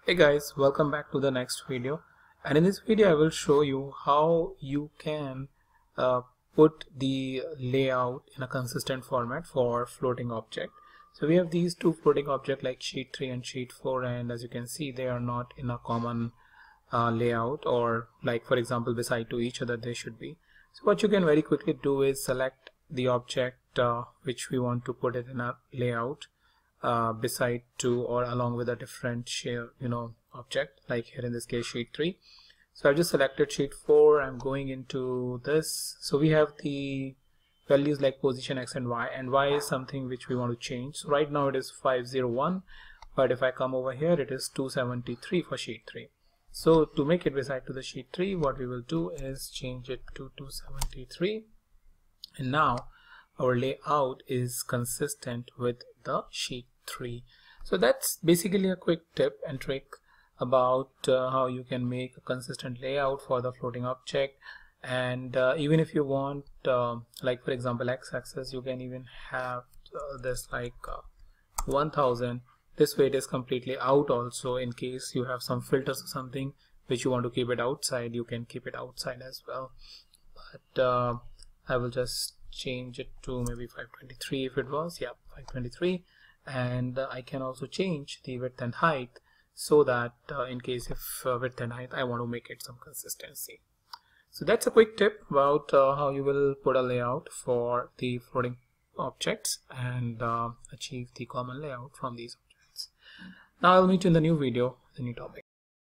Hey guys, welcome back to the next video, and in this video I will show you how you can put the layout in a consistent format for floating object. So we have these two floating objects like sheet 3 and sheet 4, and as you can see they are not in a common layout, or like for example beside to each other they should be. So what you can very quickly do is select the object which we want to put it in a layout beside to or along with a different object, like here in this case sheet 3. So I've just selected sheet 4. I'm going into this. So we have the values like position X and Y is something which we want to change. So right now it is 501, but if I come over here it is 273 for sheet 3. So to make it beside to the sheet 3, what we will do is change it to 273, and now our layout is consistent with the sheet 3. So that's basically a quick tip and trick about how you can make a consistent layout for the floating object. And even if you want like for example x-axis, you can even have this like 1000. This way it is completely out. Also, in case you have some filters or something which you want to keep it outside, you can keep it outside as well. But I will just change it to maybe 523 if it was, yeah, 523. And I can also change the width and height, so that in case if width and height I want to make it some consistency. So that's a quick tip about how you will put a layout for the floating objects and achieve the common layout from these objects. Now I'll meet you in the new video, the new topic.